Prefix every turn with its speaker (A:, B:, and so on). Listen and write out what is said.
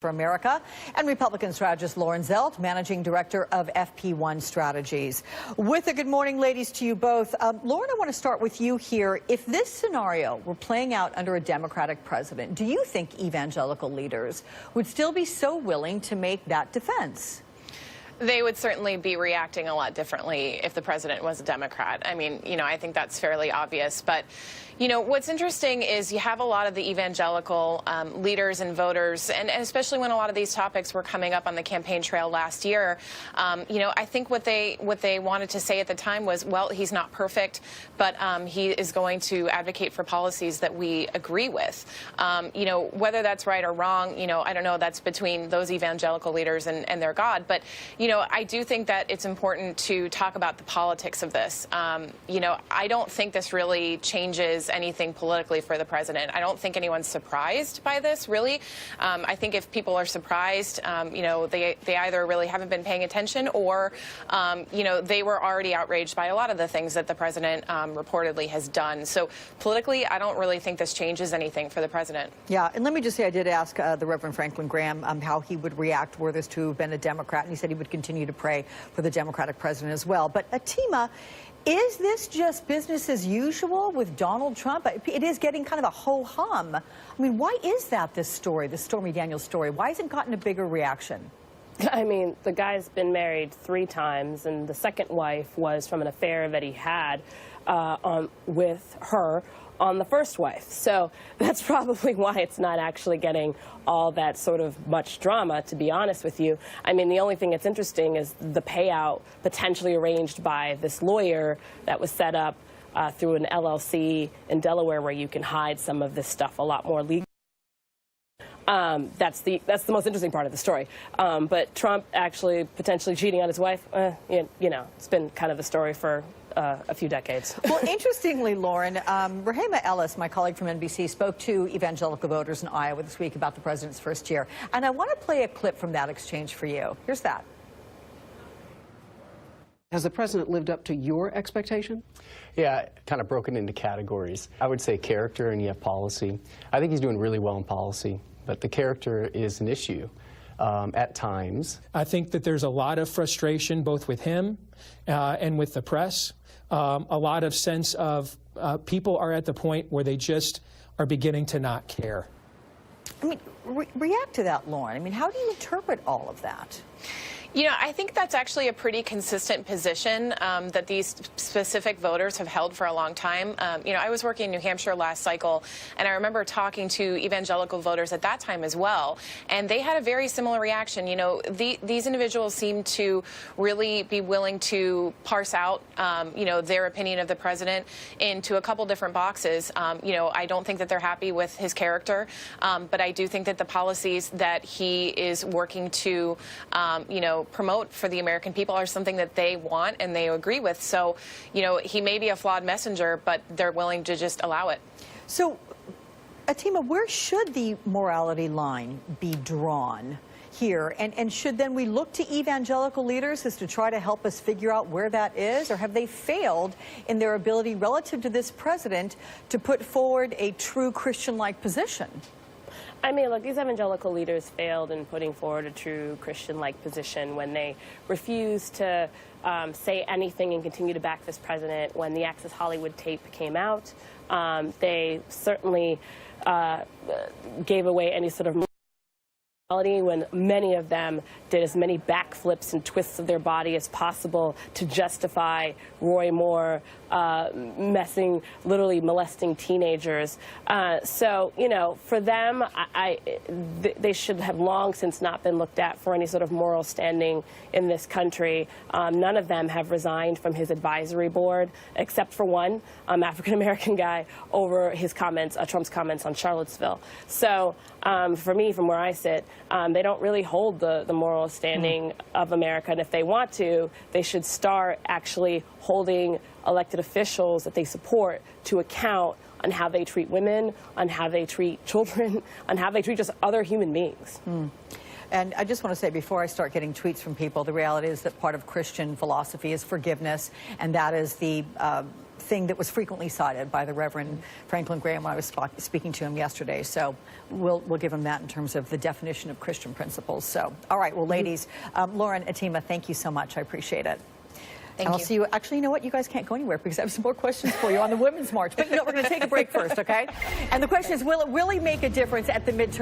A: for America, and Republican strategist Lauren Zelt, Managing Director of FP1 Strategies. With a good morning, ladies, to you both. Lauren, I want to start with you here. If this scenario were playing out under a Democratic president, do you think evangelical leaders would still be so willing to make that defense?
B: They would certainly be reacting a lot differently if the president was a Democrat. I mean, I think that's fairly obvious. But, what's interesting is you have a lot of the evangelical leaders and voters, and especially when a lot of these topics were coming up on the campaign trail last year, I think what they wanted to say at the time was, well, he's not perfect, but he is going to advocate for policies that we agree with. Whether that's right or wrong, I don't know. That's between those evangelical leaders and their God. But, I do think that it's important to talk about the politics of this. I don't think this really changes anything politically for the president. I don't think anyone's surprised by this, really. I think if people are surprised, they either really haven't been paying attention or, they were already outraged by a lot of the things that the president reportedly has done. So politically, I don't really think this changes anything for the president.
A: Yeah, and let me just say, I did ask the Reverend Franklin Graham how he would react were this to have been a Democrat, and he said he would continue to pray for the Democratic president as well. But Atima, is this just business as usual with Donald Trump? It is getting kind of a ho-hum. I mean, why is that, this story, the Stormy Daniels story? Why hasn't it gotten a bigger reaction?
C: I mean, the guy's been married 3 times, and the second wife was from an affair that he had with her on the first wife. So that's probably why it's not actually getting all that sort of much drama, to be honest with you. I mean, the only thing that's interesting is the payout potentially arranged by this lawyer that was set up through an LLC in Delaware, where you can hide some of this stuff a lot more legally. That's the most interesting part of the story. But Trump actually potentially cheating on his wife, it's been kind of the story for a few decades.
A: Well, interestingly, Lauren, Rahema Ellis, my colleague from NBC, spoke to evangelical voters in Iowa this week about the president's first year. And I want to play a clip from that exchange for you. Here's that.
D: Has the president lived up to your expectation?
E: Yeah, kind of broken into categories. I would say character, and you have policy. I think he's doing really well in policy, but the character is an issue at times.
F: I think that there's a lot of frustration both with him and with the press. A lot of sense of people are at the point where they just are beginning to not care.
A: I mean, react to that, Lauren. I mean, how do you interpret all of that?
B: I think that's actually a pretty consistent position that these specific voters have held for a long time. I was working in New Hampshire last cycle, and I remember talking to evangelical voters at that time as well, and they had a very similar reaction. These individuals seem to really be willing to parse out, their opinion of the president into a couple different boxes. I don't think that they're happy with his character, but I do think that the policies that he is working to, promote for the American people are something that they want and they agree with. So, he may be a flawed messenger, but they're willing to just allow it.
A: So, Atima, where should the morality line be drawn here? And should then we look to evangelical leaders as to try to help us figure out where that is? Or have they failed in their ability relative to this president to put forward a true Christian-like position?
C: I mean, look, these evangelical leaders failed in putting forward a true Christian-like position when they refused to say anything and continue to back this president when the Access Hollywood tape came out. They certainly gave away any sort of when many of them did as many backflips and twists of their body as possible to justify Roy Moore literally molesting teenagers. So, for them, they should have long since not been looked at for any sort of moral standing in this country. None of them have resigned from his advisory board, except for one African-American guy over his comments, Trump's comments on Charlottesville. So, for me, from where I sit, they don't really hold the moral standing of America, and if they want to, they should start actually holding elected officials that they support to account on how they treat women, on how they treat children, on how they treat just other human beings.
A: And I just want to say, before I start getting tweets from people, the reality is that part of Christian philosophy is forgiveness, and that is the thing that was frequently cited by the Reverend Franklin Graham when I was speaking to him yesterday. So we'll give him that in terms of the definition of Christian principles. So, all right, well, ladies, Lauren, Atima, thank you so much. I appreciate it.
B: Thank
A: and I'll
B: you.
A: see you. Actually, you know what? You guys can't go anywhere because I have some more questions for you on the Women's March. But you know, we're going to take a break first, okay? And the question is, will it really make a difference at the midterm?